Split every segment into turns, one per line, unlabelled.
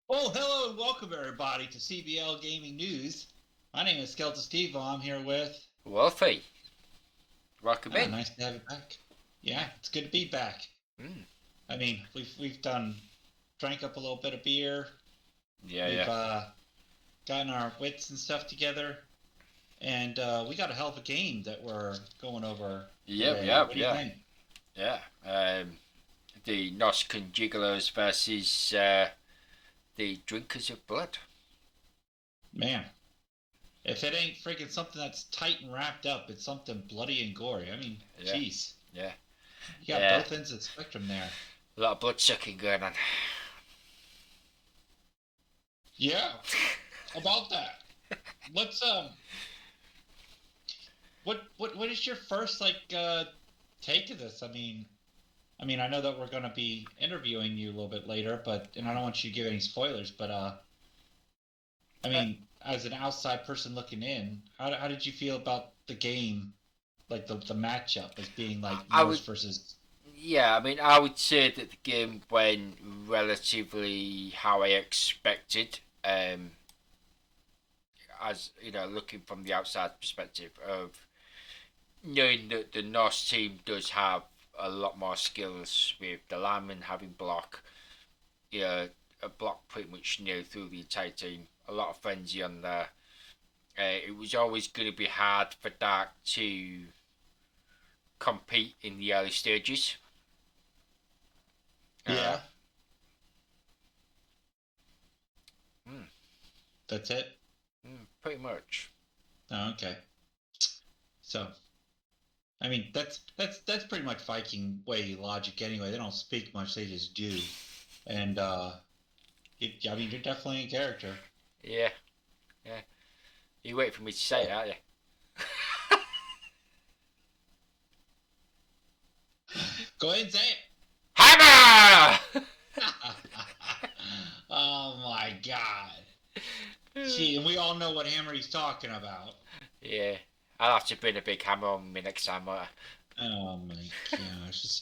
Oh, hello and welcome everybody to CBL Gaming News. My name is Skeleton Steve. I'm here with.
Wolfie, welcome
Ah,
in.
nice to have you back. Yeah, it's good to be back.
Mm.
I mean, we've drank up a little bit of beer.
Yeah,
We've
yeah.
gotten our wits and stuff together, and we got a hell of a game that we're going over
Yep,
today.
yep,
What do you
yeah.
think,
Yeah. The Norsican Gigolos versus the Drinkers of Blood.
man? If it ain't freaking something that's tight and wrapped up, it's something bloody and gory. I mean,
Yeah,
jeez,
yeah,
you got
yeah.
both ends of the spectrum there.
A lot of blood sucking going on.
Yeah, about that. Let's what is your first take of this? I know that we're gonna be interviewing you a little bit later, but and I don't want you to give any spoilers, but
Uh,
as an outside person looking in, how did you feel about the game, like the matchup as being like
I
Norse
would,
versus.
yeah, I would say that the game went relatively how I expected. As you know, looking from the outside perspective of knowing that the Norse team does have a lot more skills with the lineman having block, you know, a block pretty much through the entire team. A lot of frenzy on there. It was always going to be hard for Dark to compete in the early stages. Uh,
Yeah,
mm,
that's it.
Pretty much.
Oh, okay. So that's pretty much Viking way logic anyway. They don't speak much; they just do. And you're definitely a character.
Yeah, yeah. You wait for me to say it, aren't you?
Go ahead and say
Hammer!
it. Oh my god. Gee, and we all know what hammer he's talking about.
Yeah, I'll have to bring a big hammer on me next time.
Oh my gosh.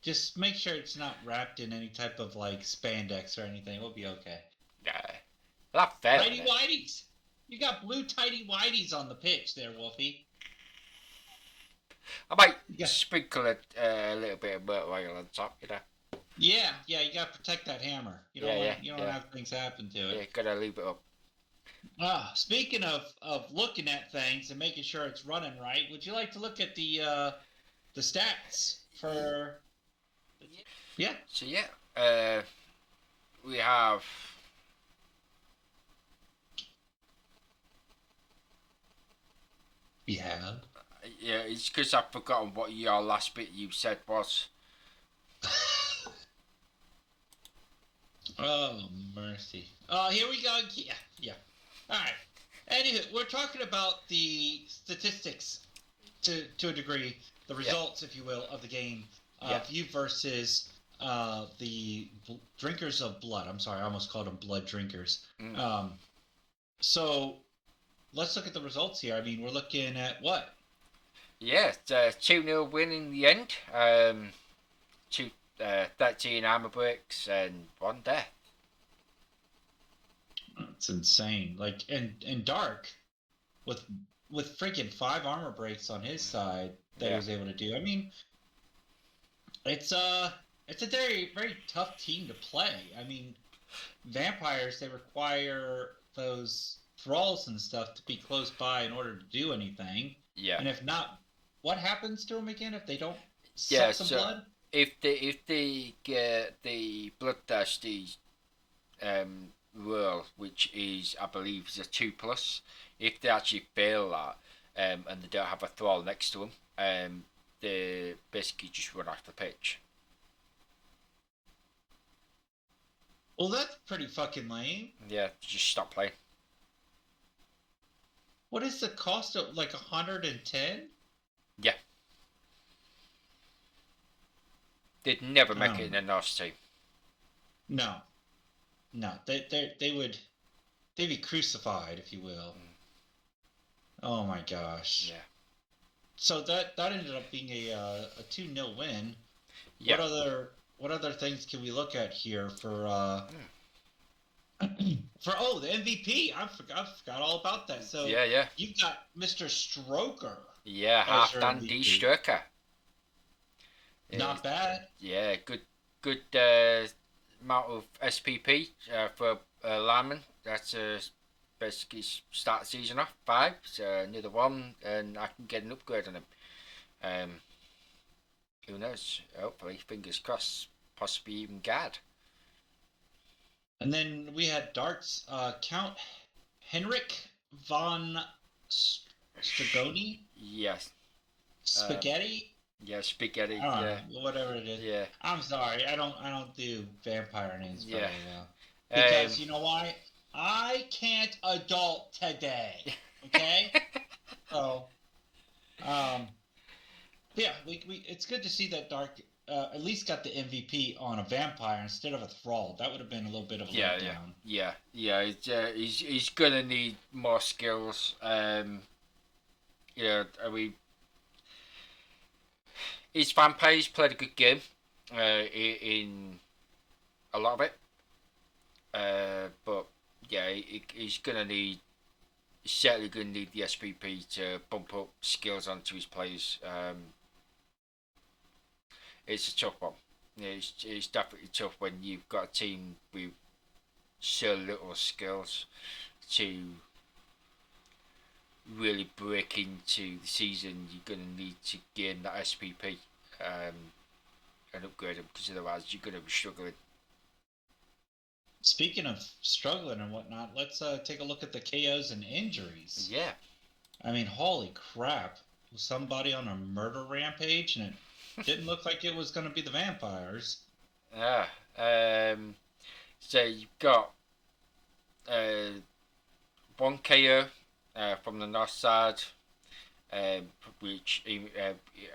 Just make sure it's not wrapped in any type of like spandex or anything. We'll be okay.
Nah, I'll have fail in
Tidy
it.
whities. You got blue tidy whities on the pitch there, Wolfie.
I might
You got,
sprinkle a little bit of burnt oil on top, you know.
yeah, you got to protect that hammer.
Yeah, yeah,
You don't
yeah.
have things happen to
Yeah,
it.
gotta leave it up.
Ah, speaking of looking at things and making sure it's running right, would you like to look at the stats for. Yeah,
So yeah, we have.
yeah.
Yeah, it's because I've forgotten what your last bit you said was.
Oh mercy. Oh, here we go. Yeah. All right. Anywho, we're talking about the statistics to a degree, the
Yeah,
results, if you will, of the game
yeah.
of you versus drinkers of blood. I'm sorry, I almost called them blood drinkers.
Mm.
So let's look at the results here. I mean, we're looking at what?
Yeah, it's a 2-0 win in the end. Two, 13 armor breaks and one death.
It's insane. Like and Dark with freaking 5 armor breaks on his side that he
Yeah,
was able to do. I mean, it's it's a very tough team to play. I mean, vampires, they require those thralls and stuff to be close by in order to do anything.
yeah.
And if not, what happens to them again if they don't
Yeah,
suck the
so
blood?
if they get the bloodthirsty rule, which is I believe is a 2+, if they actually fail that and they don't have a thrall next to them, they basically just run off the pitch.
Well, that's pretty fucking lame.
Yeah, just stop playing.
What is the cost of like 110?
Yeah, they'd never make it
Oh
in a Norse team.
no, no, they would they'd be crucified, if you will. Oh my gosh.
Yeah,
So that ended up being a 2-0 win.
yeah.
What other things can we look at here for the MVP. I forgot all about that. So
Yeah, yeah.
you've got Mr. Stroker
Yeah,
as
half
your
Dan D
MVP.
Stroker.
Not bad.
Yeah, good amount of SPP for lineman. That's basically start the season off 5. So another one, and I can get an upgrade on him. Um, who knows? Hopefully, fingers crossed. Possibly even guard.
And then we had darts. Count Henrik von Stragoni
Yes. Um,
Spaghetti.
yeah, spaghetti.
I don't
Yeah,
know, whatever it is.
yeah,
I'm sorry, I don't do vampire names
yeah.
very well
Um,
because you know why? I can't adult today. Okay, so um, yeah, we it's good to see that Dark at least got the MVP on a vampire instead of a thrall. That would have been a little bit of a
yeah, yeah,
letdown.
yeah. He's gonna need more skills. I mean, his vampires played a good game in a lot of it. But yeah, he's gonna need. He's certainly gonna need the SPP to bump up skills onto his players. It's a tough one. Yeah, it's definitely tough when you've got a team with so little skills to really break into the season. You're going to need to gain that SPP and upgrade them because otherwise you're going to be struggling.
Speaking of struggling and whatnot, let's take a look at the KOs and injuries.
Yeah.
I mean, holy crap! Was somebody on a murder rampage, and it didn't look like it was going to be the vampires.
Yeah. So you've got one KO from the north side, which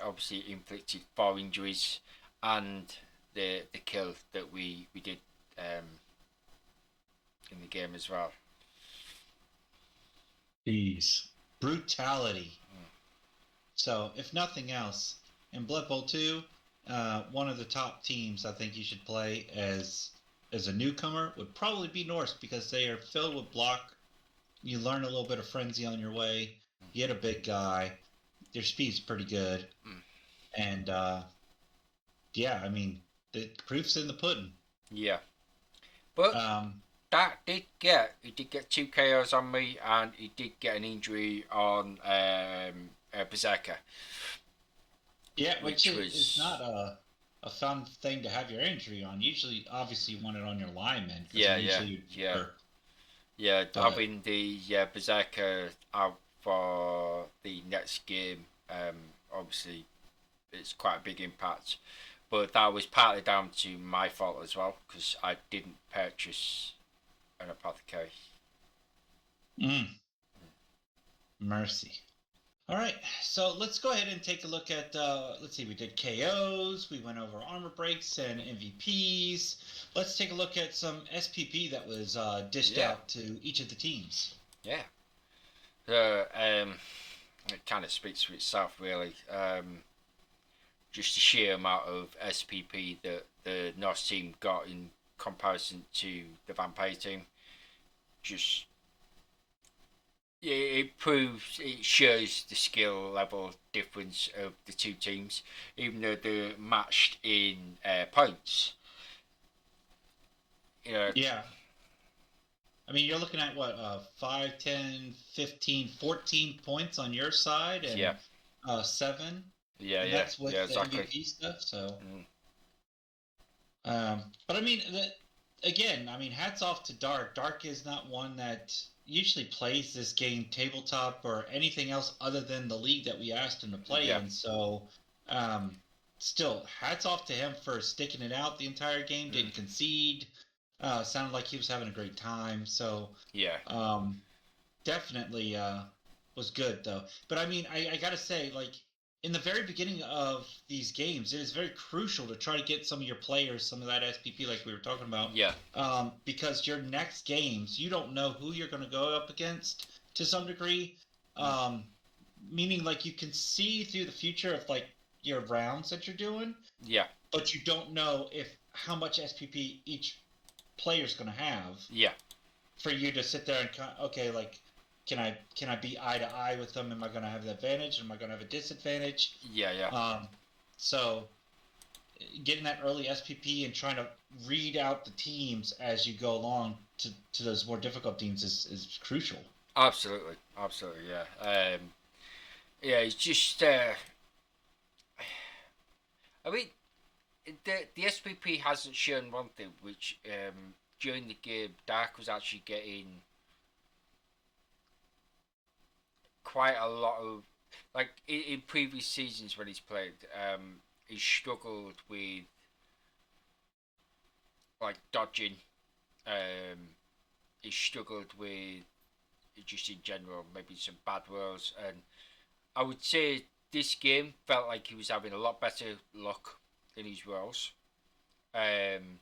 obviously inflicted 4 injuries, and the kill that we did in the game as well.
Jeez. Brutality. So, if nothing else, in Blood Bowl 2, one of the top teams I think you should play as a newcomer would probably be Norse because they are filled with block. You learn a little bit of frenzy on your way. You get a big guy. Their speed's pretty good. And yeah, I mean, the proof's in the pudding.
Yeah. But he did get 2 KOs on me, and he did get an injury on Berserker.
Yeah, which is not a fun thing to have your injury on. Usually, obviously, you want it on your lineman.
Yeah, having the Berserker out for the next game, obviously, it's quite a big impact. But that was partly down to my fault as well, because I didn't purchase an apothecary.
Mercy. All right, so let's go ahead and take a look at. Let's see, we did KOs, we went over armor breaks and MVPs. Let's take a look at some SPP that was dished out to each of the teams.
Yeah. It kind of speaks for itself, really. Just the sheer amount of SPP that the Norse team got in comparison to the Vampire team. Just it shows the skill level difference of the two teams, even though they're matched in points.
Yeah. I mean, you're looking at what, 5, 10, 15, 14 points on your side, and 7. And that's with the
exactly.
MVP stuff. So, but I mean, again, I mean, hats off to Dark. Dark is not one that usually plays this game tabletop or anything else other than the league that we asked him to play in. So, still, hats off to him for sticking it out the entire game. Didn't concede. Sounded like he was having a great time. So, definitely was good though. But I mean, I gotta say, like, in the very beginning of these games, it is very crucial to try to get some of your players some of that SPP, like we were talking about.
Yeah.
Because your next games, you don't know who you're going to go up against to some degree. Meaning, like, you can see through the future of like your rounds that you're doing.
Yeah.
But you don't know how much SPP each player's going to have.
Yeah.
for you to sit there and okay, like, can I be eye to eye with them? Am I going to have the advantage? Am I going to have a disadvantage?
Yeah, yeah.
So getting that early SPP and trying to read out the teams as you go along to those more difficult teams is crucial.
Absolutely, absolutely, yeah. Yeah, it's just. I mean, the SPP hasn't shown one thing, which during the game, Dark was actually getting quite a lot of, like in previous seasons when he's played, he struggled with like dodging. Um, he struggled with just in general maybe some bad rolls, and I would say this game felt like he was having a lot better luck in his rolls. Um,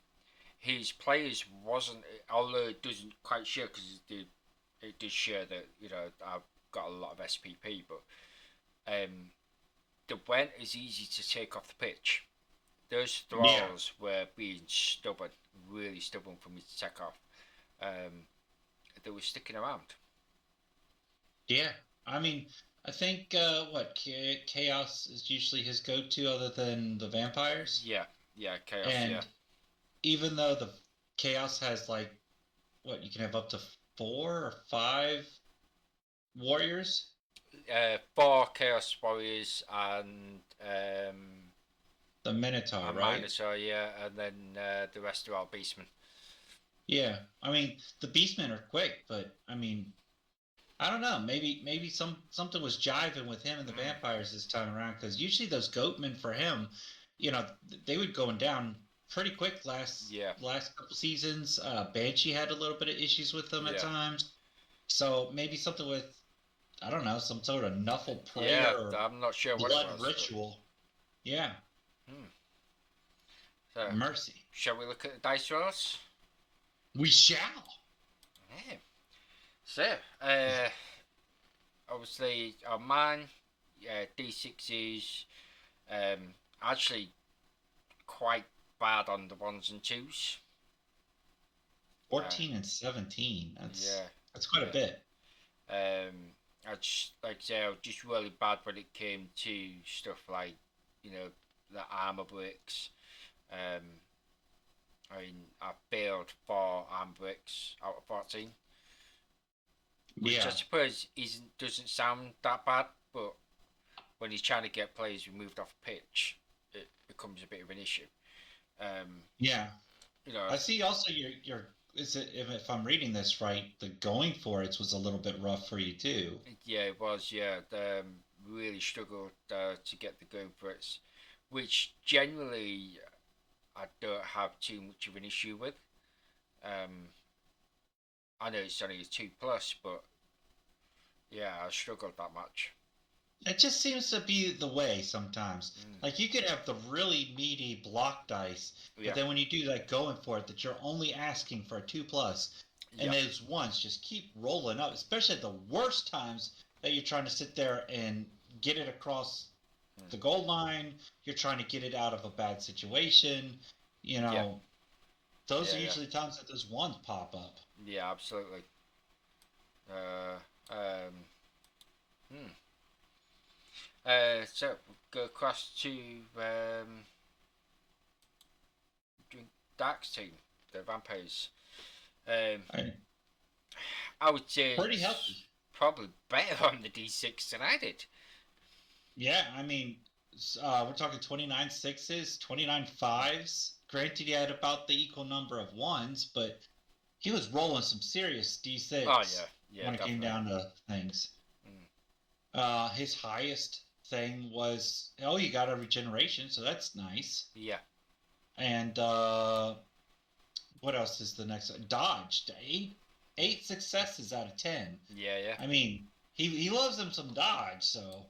his players wasn't, although it doesn't quite show because it did show that I've got a lot of SPP, but the went is easy to take off the pitch. Those
Yeah,
thralls were being stubborn, really stubborn for me to take off. Um, they were sticking around.
yeah. I mean, I think what chaos is usually his go-to, other than the vampires.
Yeah, yeah, chaos. Yeah,
And even though the chaos has like what you can have up to 4 or 5 warriors,
four chaos warriors
the Minotaur,
and
right?
Minotaur. Yeah, and then the rest are all beastmen.
Yeah. I mean, the Beastmen are quick, but I mean, I don't know. Maybe something was jiving with him and the
Mm.
vampires this time around, because usually those goatmen for him, they would going down pretty quick
Yeah,
last couple seasons. Banshee had a little bit of issues with them at
yeah,
times, so maybe something with, I don't know, some sort of Nuffle prayer
yeah.
or
I'm not sure what it
blood
was, but
ritual. Yeah,
hmm. So
mercy.
shall we look at the dice rolls?
We shall.
Yeah. So, obviously, on mine, D6 is actually quite bad on the ones and twos. Uh,
14 and 17.
yeah,
That's quite a
yeah.
bit.
I just like I say, I was just really bad when it came to stuff like the armor breaks. Um, I mean, I failed 4 armor breaks out of 14, which I
Yeah.
suppose doesn't sound that bad, but when he's trying to get players removed off pitch, it becomes a bit of an issue. Um,
Yeah.
you know,
I see also your is it if I'm reading this right, the going for it was a little bit rough for you too.
yeah, it was, yeah. Really struggled to get the going for it, which generally I don't have too much of an issue with. Um, I know it's only a 2 plus, but yeah, I struggled that much.
It just seems to be the way sometimes.
Mm,
Like you could have the really meaty block dice, but
yeah,
then when you do that going for it, that you're only asking for a 2 plus, and
yeah,
those ones just keep rolling up, especially at the worst times that you're trying to sit there and get it across
mm,
the goal line. You're trying to get it out of a bad situation. You
yeah,
know, those are
yeah, yeah,
usually times that those ones pop up.
yeah, absolutely. Uh, um, hmm. So we'll go across to Dark's team, the vampires. Um,
Right.
I would say
Pretty
it's
healthy.
probably better on the D6 than I did.
Yeah, I mean, we're talking 29 sixes, 29 fives. Granted, he had about the equal number of ones, but he was rolling some serious
Oh
D6
yeah, yeah,
when it came
definitely.
down to things.
Mm,
His highest thing was, oh, you got a regeneration, so that's nice.
yeah,
And what else is the next? Dodge, eight successes out of 10.
yeah, yeah,
I mean, he loves him some dodge, so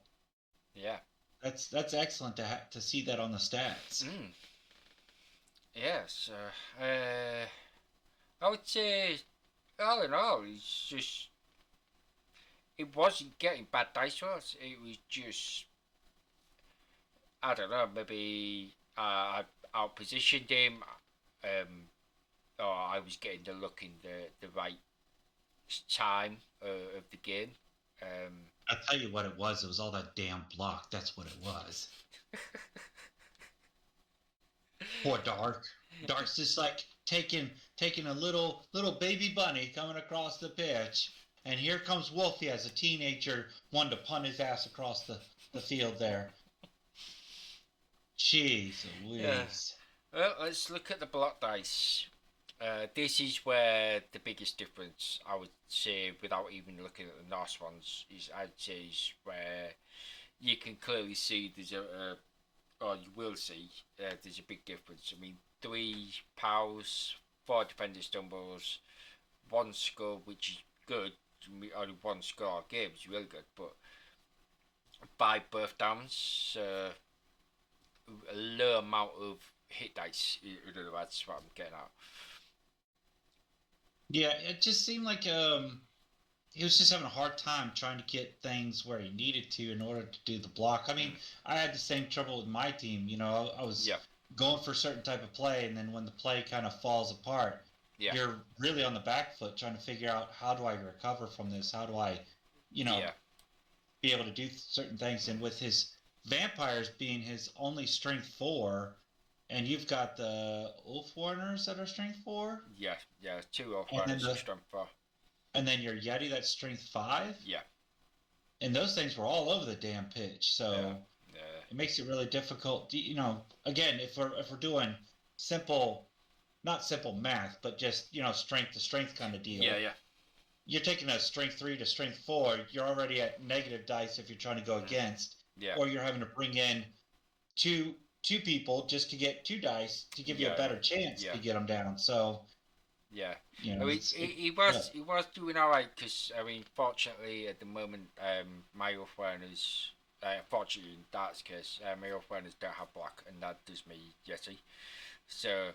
yeah.
that's excellent to see that on the stats.
Mm, yes. I would say, all in all, it's just it wasn't getting bad dice rolls. It was just I don't know, maybe I outpositioned him, or I was getting the look in the right time of the game.
I'll tell you what it was. It was all that damn block. That's what it was. Poor Dark. Dark's just like taking a little baby bunny coming across the pitch, and here comes Wolfie as a teenager, wanting to punt his ass across the field there. Jeez
Yeah.
Louise.
Well, let's look at the block dice. This is where the biggest difference, I would say, without even looking at the NOS ones, I'd say is where you can clearly see or you will see, there's a big difference. I mean, 3 POWs, 4 defender stumbles, 1 score, which is good. Only 1 score a game is really good, but 5 birth downs, a low amount of hit dice. In other words, that's what I'm getting at.
Yeah, it just seemed like he was just having a hard time trying to get things where he needed to in order to do the block. I mean, I had the same trouble with my team. You know, I was
Yeah,
going for a certain type of play, and then when the play kind of falls apart,
yeah,
you're really on the back foot trying to figure out how do I recover from this? How do I,
yeah,
be able to do certain things? And with his vampires being his only strength 4, and you've got the Wolf Warners that are strength 4,
yeah. 2
and then
runners and strength 4.
and then your Yeti that's strength 5.
Yeah,
And those things were all over the damn pitch.
yeah,
So
yeah,
it makes it really difficult. Again, if we're doing simple, not simple math, but just strength to strength kind of deal.
yeah.
You're taking a strength 3 to strength 4. You're already at negative dice if you're trying to go against,
Yeah,
or you're having to bring in two people just to get 2 dice to give you a
yeah,
better chance
yeah,
to get them down. So
yeah. I mean,
it's
he
yeah.
was he was doing all right because I mean, fortunately at the moment, my off runners, fortunately in Dart's case, my off runners don't have block, and that does me Yeti. So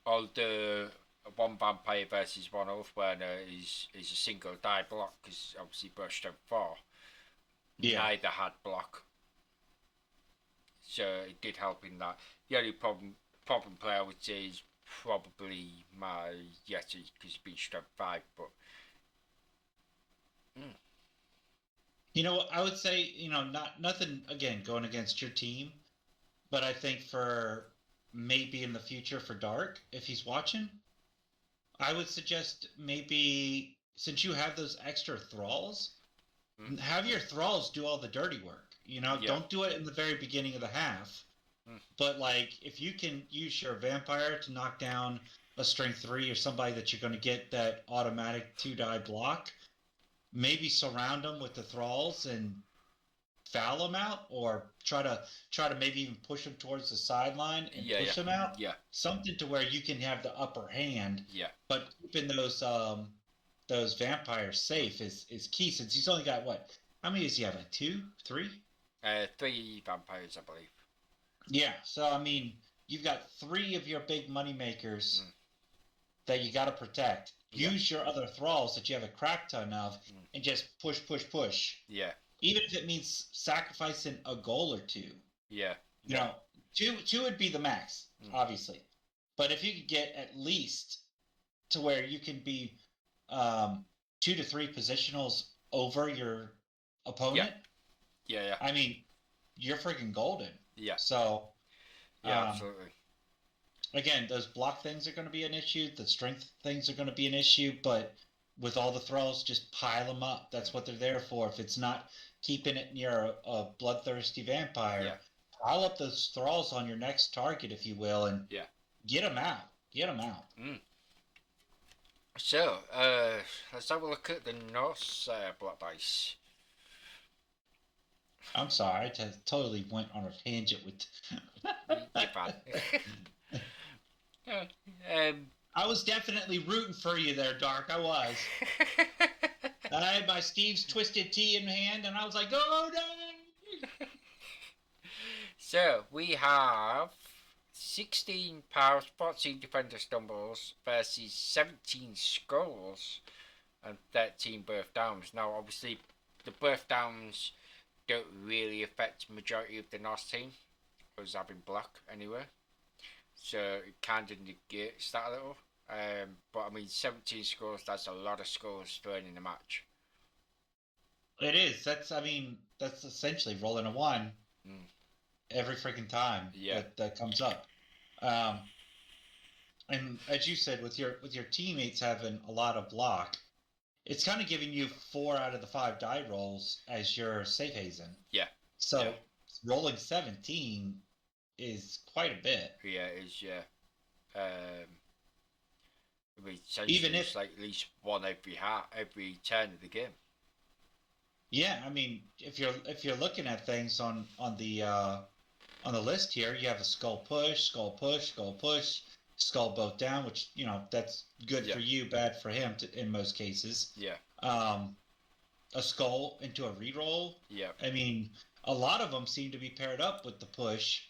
although one vampire versus one oath burner is a single die block because obviously burst strength 4.
Yeah.
Neither had block, so it did help in that. The only problem player I would say is probably my Yeti because he's been strength 5, but
I would say, not nothing again going against your team, but I think for maybe in the future for Dark, if he's watching, I would suggest maybe since you have those extra thralls, have your thralls do all the dirty work.
yeah,
Don't do it in the very beginning of the half, but like if you can use your vampire to knock down a strength 3 or somebody that you're going to get that automatic 2 die block, maybe surround them with the thralls and foul them out, or try to maybe even push them towards the sideline and
yeah,
push them out.
yeah,
Something to where you can have the upper hand,
yeah.
but keeping those vampires safe is key. Since he's only got what? How many does he have? Like 2, 3?
3 vampires, I believe.
Yeah. So I mean, you've got 3 of your big money makers that you got to protect.
Yeah.
Use your other thralls that you have a crap ton of, and just push, push, push.
Yeah,
Even if it means sacrificing a goal or 2.
yeah,
You know, two would be the max, obviously. But if you could get at least to where you can be 2 to 3 positionals over your opponent,
yeah,
I mean, you're freaking golden.
yeah,
So,
yeah, absolutely.
again, those block things are going to be an issue. The strength things are going to be an issue. But with all the throws, just pile them up. That's what they're there for. If it's not keeping it near a bloodthirsty vampire, pile up those thralls on your next target, if you will, and get them out. Get them out.
So, let's have a look at the Norse block dice.
I'm sorry, I totally went on a tangent with.
You're fine.
I was definitely rooting for you there, Dark. I was. And I had my Steve's Twisted Tea in hand, and I was like, "Go down!"
So we have 16 powers, 14 defender stumbles versus 17 skulls and 13 birth downs. Now, obviously, the birth downs don't really affect the majority of the Norse team, as having block anyway. So it kind of negates that a little. But I mean, 17 scores, that's a lot of scores thrown in the match.
It is. That's essentially rolling a one
Mm.
every freaking time
Yeah.
that comes up. Um, and as you said, with your teammates having a lot of block, it's kind of giving you 4 out of the 5 die rolls as your safe haven.
Yeah.
So
Yeah.
rolling 17 is quite a bit.
Yeah, it is, yeah. I mean,
Even
essentially,
if
it's like at least one every turn of the game.
Yeah, I mean, if you're looking at things on the list here, you have a skull push, skull push, skull push, skull both down, which that's good
Yeah.
for you, bad for him in most cases.
Yeah.
Um, a skull into a reroll.
Yeah.
I mean, a lot of them seem to be paired up with the push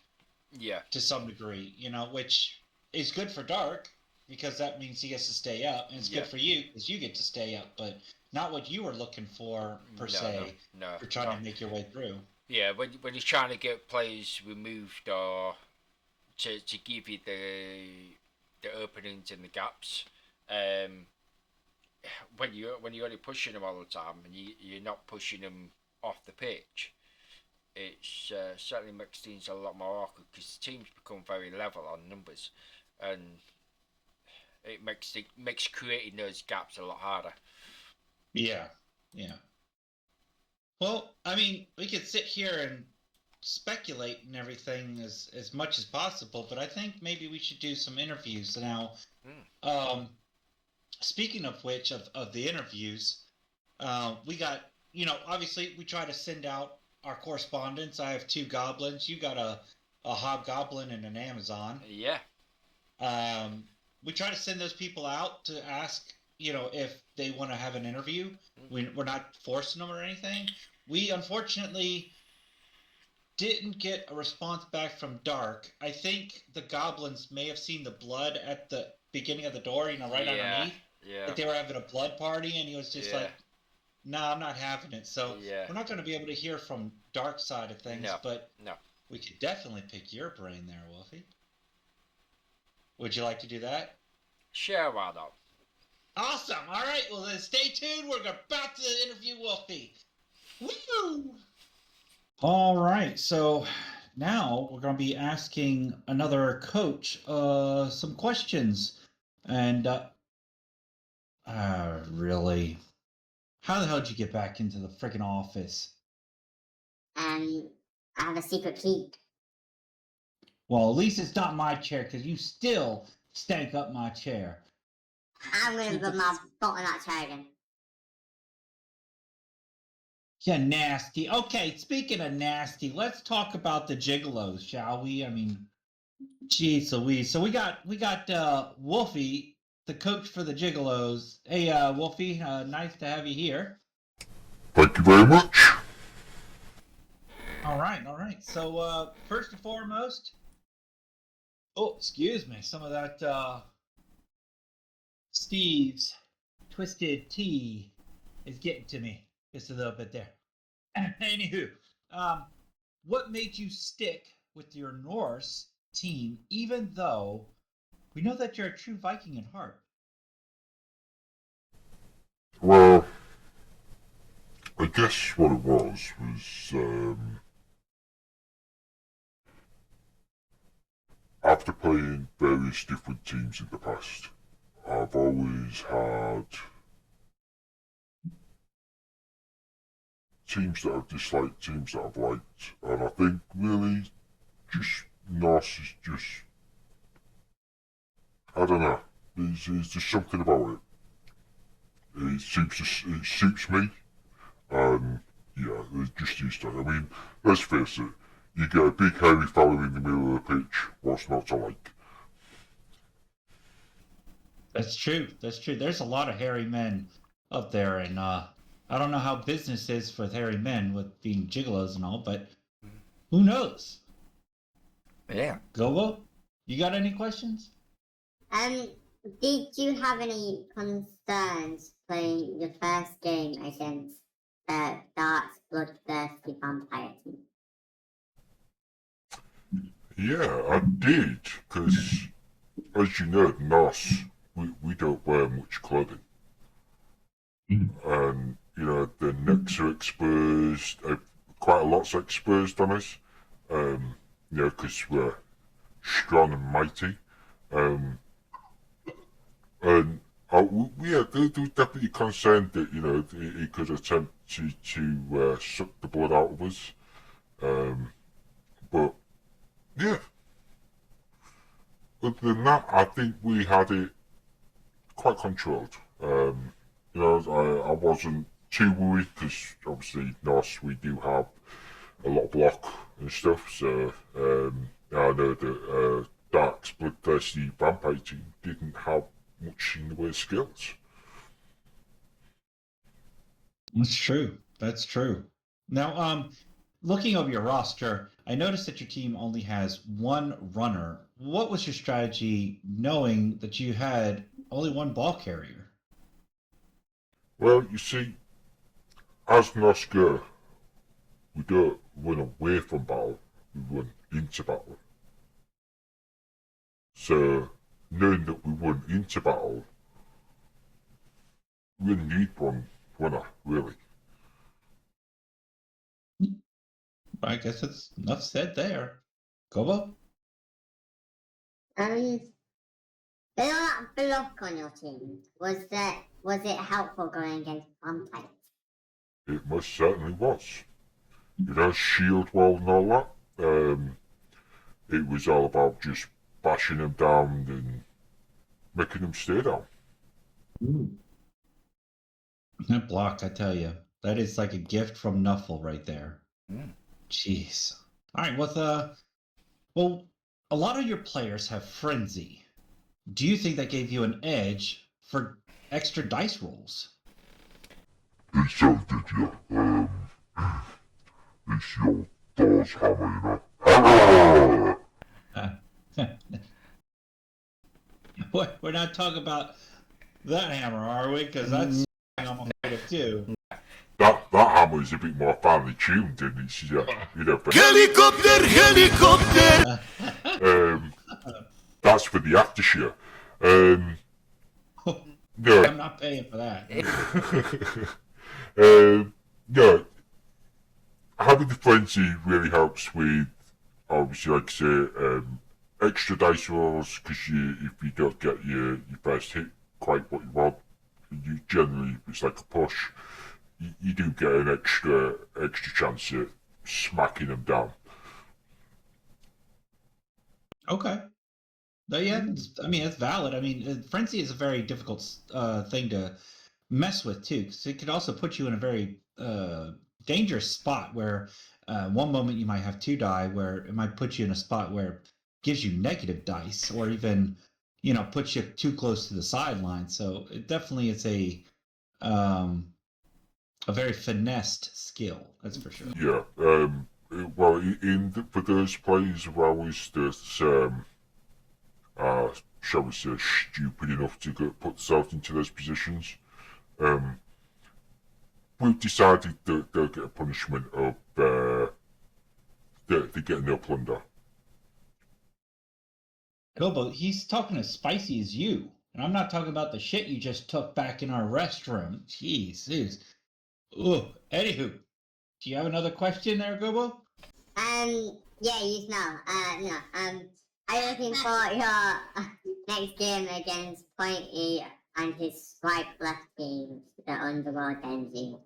Yeah.
to some degree, which is good for Dark because that means he gets to stay up, and it's
Yeah.
good for you because you get to stay up, but not what you were looking for per se.
No.
For trying to make your way through.
Yeah, when you're trying to get players removed or to give you the openings and the gaps, when you're only pushing them all the time and you're not pushing them off the pitch, it's certainly makes things a lot more awkward because teams become very level on numbers, and it makes creating those gaps a lot harder.
Yeah, yeah. Well, I mean, we could sit here and speculate and everything as much as possible, but I think maybe we should do some interviews now. Um, Speaking of which, of the interviews, we got obviously we try to send out our correspondence. I have 2 goblins. You got a hobgoblin and an Amazon.
Yeah.
We try to send those people out to ask, if they want to have an interview. We're not forcing them or anything. We unfortunately didn't get a response back from Dark. I think the goblins may have seen the blood at the beginning of the door, right underneath.
Yeah.
Like they were having a blood party, and he was just like, "No, I'm not having it." So we're not going to be able to hear from Dark side of things, but we could definitely pick your brain there, Wolfie. Would you like to do that?
Sure, why not?
Awesome. All right. Well, then stay tuned. We're about to interview Wolfie. Woo! All right. So now we're going to be asking another coach some questions. And really, how the hell did you get back into the freaking office?
I have a secret key.
Well, at least it's not my chair because you still stank up my chair.
I'm going to put my foot on that chair again.
Yeah, nasty. Okay, speaking of nasty, let's talk about the Gigolos, shall we? I mean, geez Louise. So we got Wolfie, the coach for the Gigolos. Hey, Wolfie, nice to have you here.
Thank you very much.
All right. So first and foremost, excuse me, some of that Steve's twisted tea is getting to me just a little bit there. Anywho, what made you stick with your Norse team, even though we know that you're a true Viking at heart?
Well, I guess what it was after playing various different teams in the past, I've always had teams that I've disliked, teams that I've liked, and I think really just Norse is just, I don't know, there's just something about it. It suits me, and yeah, it's just used to it. I mean, let's face it, you get a big hairy fella in the middle of the pitch, what's not to like?
That's true. There's a lot of hairy men up there, and I don't know how business is for hairy men with being gigolos and all, but who knows?
Yeah.
Gobo, you got any questions?
Did you have any concerns playing your first game against the Dark's bloodthirsty vampire team?
Yeah, I did, because as you know, Norse we don't wear much clothing.
Mm.
And, you know, the necks are exposed, quite a lot's exposed on us, you know, because we're strong and mighty. And we are definitely concerned that, you know, he could attempt to suck the blood out of us. But, yeah. Other than that, I think we had it quite controlled. You know, I wasn't too worried because obviously Norse, we do have a lot of block and stuff. So I know that Dark's bloodthirsty vampire team didn't have much in the way of skills.
That's true. That's true. Now, looking over your roster, I noticed that your team only has one runner. What was your strategy knowing that you had only one ball carrier?
Well, you see, as Norse go, we don't run away from battle, we run into battle. So, knowing that we run into battle, we only need one runner, really.
I guess that's enough said there. Kobo?
There's a lot of block on your team. Was it helpful going against vampires?
It most certainly was. You know, shield wall and all that. It was all about just bashing them down and making them stay down.
That block, I tell you, that is like a gift from Nuffle right there.
Mm.
Jeez. All right, well, a lot of your players have frenzy. Do you think that gave you an edge for extra dice rolls?
It sounded, yeah. It's your Thor's hammer, you know.
We're not talking about that hammer, are we? Because that's I'm afraid of too.
That hammer is a bit more finely tuned, and it's, you know, for,
Helicopter!
that's for the aftershow. No,
I'm not paying for that.
no, having the frenzy really helps with, obviously, like I say, extra dice rolls, because if you don't get your first hit quite what you want, you generally, it's like a push, you do get an extra chance at smacking them down.
Okay. Yeah, I mean, it's valid. I mean, frenzy is a very difficult thing to mess with too, because it could also put you in a very dangerous spot where one moment you might have 2 die, where it might put you in a spot where it gives you negative dice, or even puts you too close to the sideline. So it definitely is a very finessed skill. That's for sure.
Yeah. Well, for those players of ours that shall we say, stupid enough to put themselves into those positions, we've decided that they'll get a punishment of they get no plunder.
Kobo, he's talking as spicy as you. And I'm not talking about the shit you just took back in our restroom. Jeez. Ooh, anywho, do you have another question there, Kobo?
Yeah, you know. Are you looking for your next game against Pointy and his swipe left team, the Underworld engine?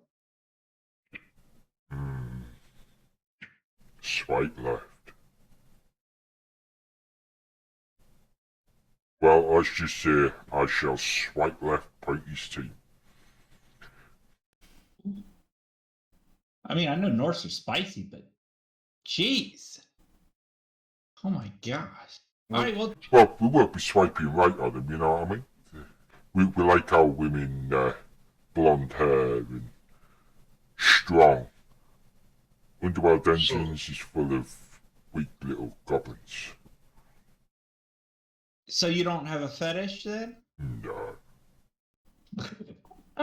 Swipe left. Well, let's just say I shall swipe left Pointy's team.
I mean, I know Norse are spicy, but jeez. Oh my gosh. All right, well,
we won't be swiping right on them, you know what I mean? We like our women blonde hair and strong. Underworld Dungeons is full of weak little goblins.
so you don't have a fetish then?
No.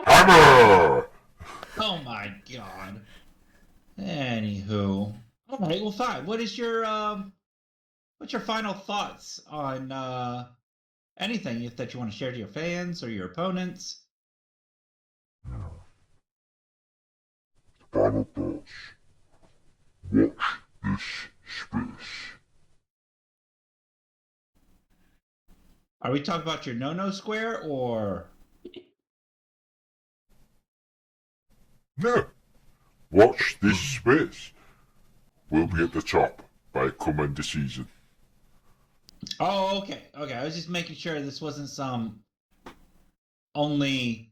Hammer!
Oh my god. Anywho. All right, well, fine. What's your final thoughts on anything that you want to share to your fans or your opponents.
Final thoughts. Watch this space.
Are we talking about your no-no square or?
No. Watch this space. We'll be at the top by coming the season.
Oh, okay. I was just making sure this wasn't some only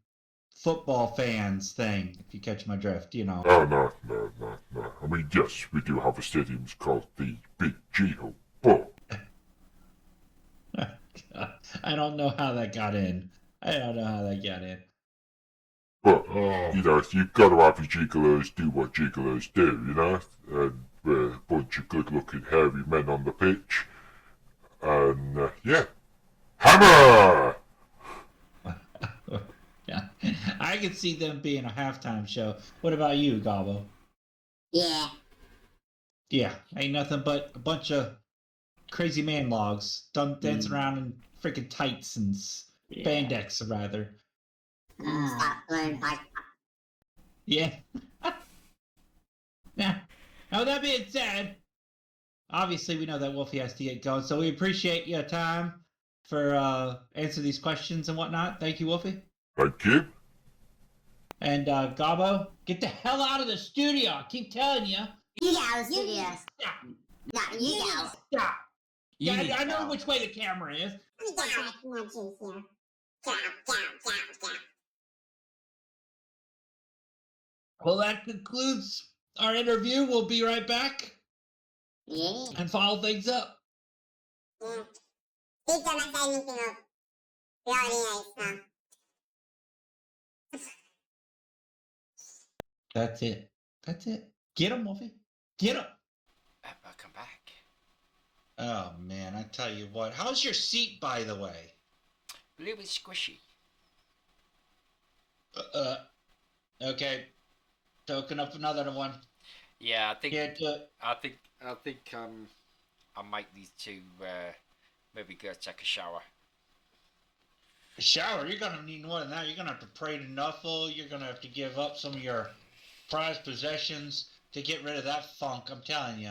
football fans thing, if you catch my drift, you know.
Oh, no. I mean, yes, we do have a stadium called the Big Gigo, but
I don't know how that got in.
But, you know, you've got to have your gigolos do what gigolos do, you know? And we're a bunch of good-looking, hairy men on the pitch. And, yeah. Hammer!
Yeah, I could see them being a halftime show. What about you, Gobbo?
Yeah.
Yeah, ain't nothing but a bunch of crazy man logs dancing around in freaking tights and spandex, rather.
Stop blowing pipe.
Yeah. Now, that being said, obviously we know that Wolfie has to get going, so we appreciate your time for answering these questions and whatnot. Thank you, Wolfie.
Thank you.
And Gobbo, get the hell out of the studio. I keep telling you.
You get out of the studio.
Stop.
No, you get out.
Stop.
You
Yeah,
need
I know
help.
which way the camera is. Well, that concludes our interview. We'll be right back
Yeah.
and follow things up.
Yeah. Please don't say anything of really nice now.
That's it. Get him, Wolfie. Get him.
Welcome back.
Oh, man, I tell you what. How's your seat, by the way?
A little bit squishy.
Okay. Token up another one.
Yeah, I think.
Get to
I think. I might need to maybe go take a shower.
a shower. You're going to need more than that. You're going to have to pray to Nuffle. You're going to have to give up some of your prized possessions to get rid of that funk, I'm telling you.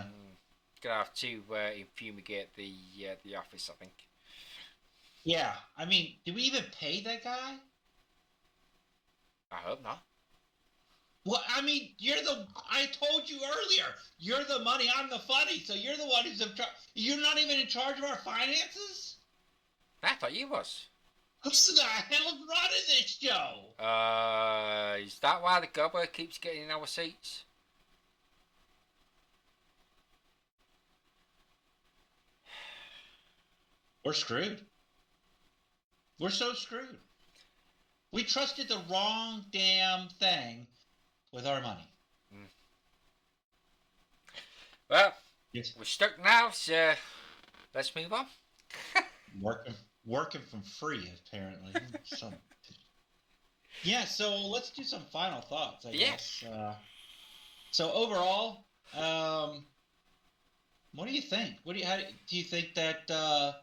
Gonna have to infumigate the office, I think.
Yeah, I mean, do we even pay that guy?
I hope not.
Well, I mean, I told you earlier, you're the money, I'm the funny, so you're the one who's in charge. You're not even in charge of our finances?
I thought you was.
Who's the hell's running this show?
Is that why the gobber keeps getting in our seats?
We're screwed. We're so screwed. We trusted the wrong damn thing with our money.
Well,
Yes.
we're stuck now, so let's move on.
Working from free, apparently. Yeah, so let's do some final thoughts, I guess. So overall, what do you think? Do you think that?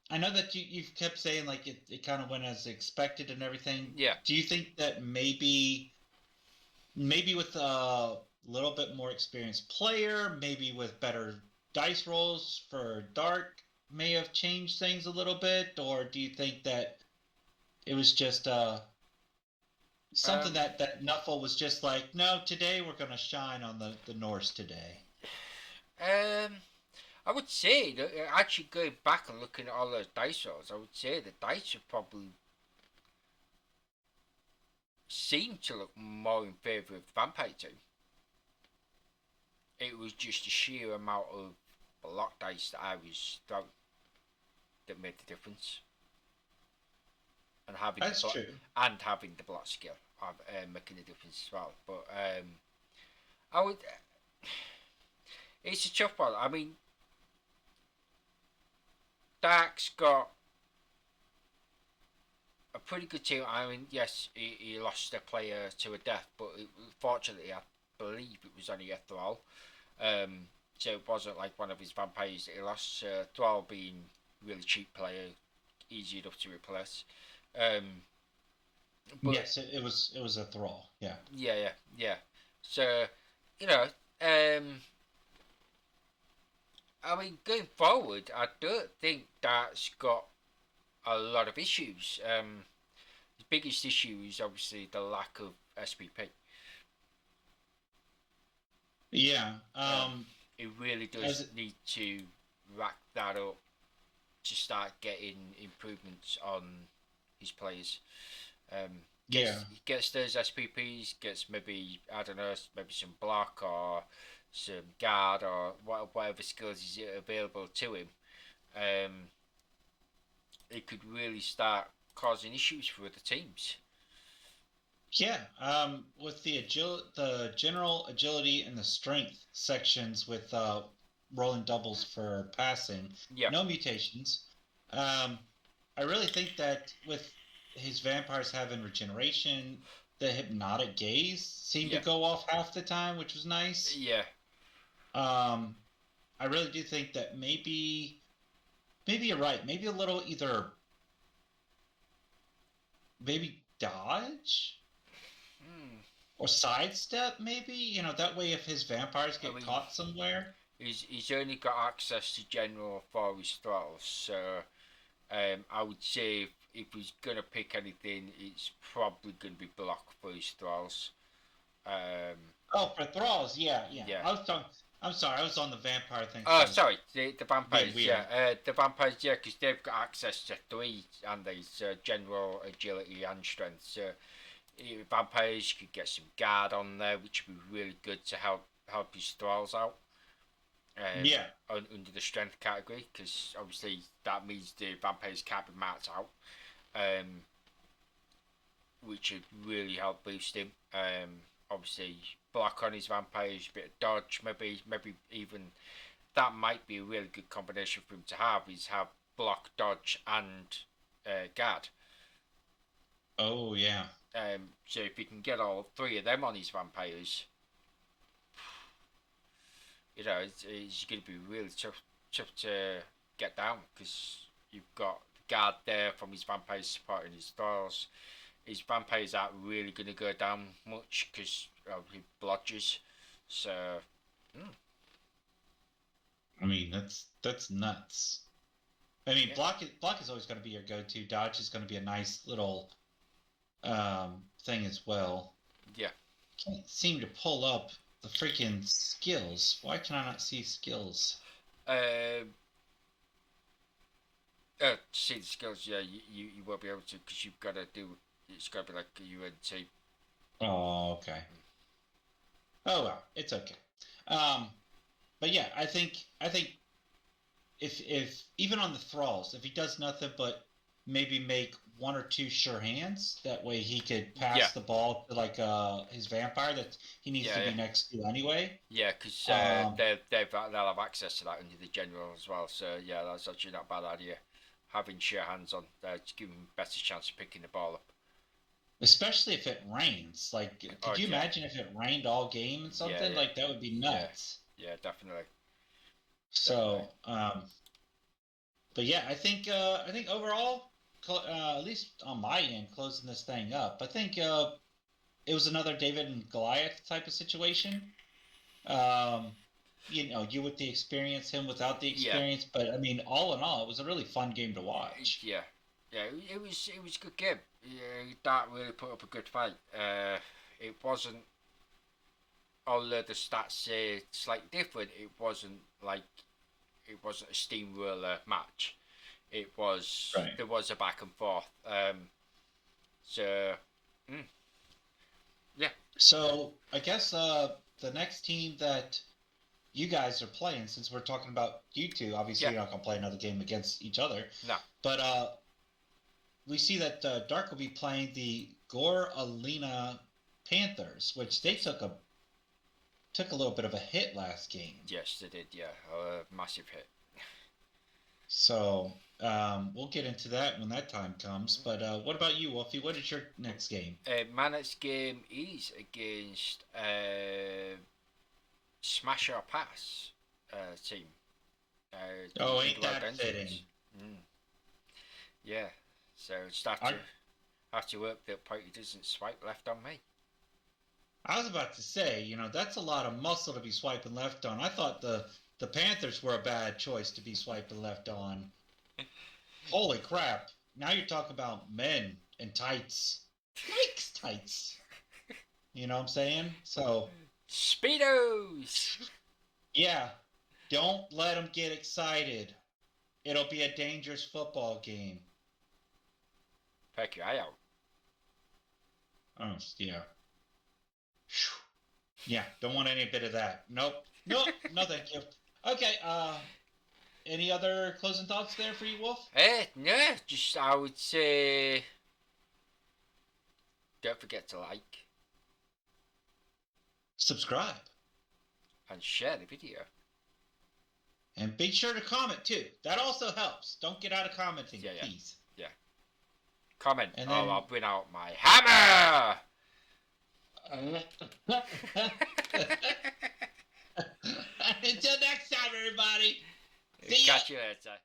I know that you've kept saying like it kind of went as expected and everything.
Yeah.
Do you think that maybe with a little bit more experienced player, maybe with better dice rolls for Dark, may have changed things a little bit, or do you think that it was just something that Nuffle was just like, no, today we're gonna shine on the Norse today?
I would say that actually going back and looking at all those dice rolls, I would say the dice have probably seemed to look more in favour of the vampire team. It was just a sheer amount of block dice that I was throwing that made the difference. And having
That's true.
And having the block skill making a difference as well. But I would. It's a tough one. I mean, Dark's got a pretty good team. I mean, yes, he lost a player to a death, but fortunately, I believe it was only a Thrall. So it wasn't like one of his vampires that he lost. Thrall being a really cheap player, easy enough to replace. But
Yes, it was a thrall. Yeah.
yeah. So, you know, I mean, going forward, I don't think that's got a lot of issues. The biggest issue is obviously the lack of SPP.
Yeah.
It really
As
does
it,
need to rack that up to start getting improvements on his players.
yeah.
Gets those SPPs, gets maybe, I don't know, maybe some block or some guard or whatever skills is available to him. Um, it could really start causing issues for other teams.
Yeah, with the general agility and the strength sections with rolling doubles for passing,
Yeah,
no mutations. Um, I really think that with his vampires having regeneration, the hypnotic gaze seemed to
yeah,
go off half the time, which was nice.
yeah.
Um, I really do think that maybe you're right. Maybe a little either maybe dodge
Hmm.
or sidestep, maybe. That way if his vampires
I
get
mean,
caught somewhere.
he's only got access to general for his thralls, so I would say if he's gonna pick anything, it's probably gonna be block for his thralls. Um,
Oh, for thralls, yeah, yeah.
yeah.
I'm sorry, I was on the vampire thing.
Oh,
So
sorry, the
being
vampires,
weird.
yeah. The vampires, yeah, because they've got access to three, and there's general agility and strength. So vampires could get some guard on there, which would be really good to help his thralls out.
Yeah,
Under the strength category, because obviously that means the vampires can't be marked out, um, which would really help boost him. Obviously, block on his vampires, a bit of dodge, maybe even that might be a really good combination for him to have. Is have block, dodge, and guard.
oh yeah.
So if he can get all three of them on his vampires, it's going to be really tough to get down because you've got guard there from his vampires supporting his thralls. His vampires aren't really going to go down much because of his blodges. So,
I mean, that's nuts. I mean,
yeah,
block is always going to be your go-to. Dodge is going to be a nice little thing as well.
yeah.
Can't seem to pull up the freaking skills. Why can I not see skills?
Um, see the skills, yeah, you won't be able to because you've got to do. It's got to be like a UNT.
Oh, okay. Oh well, it's okay. Um, but yeah, I think if even on the thralls, if he does nothing but maybe make one or two sure hands, that way he could pass
Yeah,
the ball to like his vampire that he needs
yeah,
to
yeah,
be next to anyway.
yeah. Because
Um,
they'll have access to that under the general as well. So yeah, that's actually not a bad idea. Having sure hands on, to give him a better chance of picking the ball up.
especially if it rains. Like,
Oh
could you
yeah,
imagine if it rained all game and
yeah,
something?
yeah,
Like that would be
yeah,
nuts.
yeah. Definitely, definitely.
So, but yeah, I think overall, at least on my end, closing this thing up, I think it was another David and Goliath type of situation. Um, you with the experience, him without the
Yeah,
experience, but I mean, all in all, it was a really fun game to watch.
yeah, yeah. It was a good game. Yeah, that really put up a good fight. It wasn't. Although the stats say slightly different, it wasn't a steamroller match. It was
Right.
there was a back and forth. So mm, yeah,
So I guess the next team that you guys are playing, since we're talking about you two, obviously
yeah,
you're not gonna play another game against each other,
no,
but we see that Dark will be playing the Gore Alina Panthers, which they took a little bit of a hit last game.
yes, they did. Yeah, massive hit.
So we'll get into that when that time comes. But what about you, Wolfie? What is your next game?
My next game is against Smash or Pass team.
Oh,
The
ain't
Blood
that
Engines.
fitting?
Mm. Yeah. So start to have to work that point he doesn't swipe left on me.
I was about to say, you know, that's a lot of muscle to be swiping left on. I thought the Panthers were a bad choice to be swiping left on. Holy crap. Now you're talking about men in tights. Yikes, tights. You know what I'm saying? So,
Speedos!
yeah, don't let them get excited. It'll be a dangerous football game.
Peck your eye out.
Oh, yeah. Yeah, don't want any bit of that. Nope. No thank you. Okay, any other closing thoughts there for you, Wolf?
No, just I would say don't forget to like
Subscribe.
and share the video.
And be sure to comment too. That also helps. Don't get out of commenting, please.
Yeah. Comment.
And then,
I'll bring out my hammer!
Until next time, everybody. See ya.
Catch you later.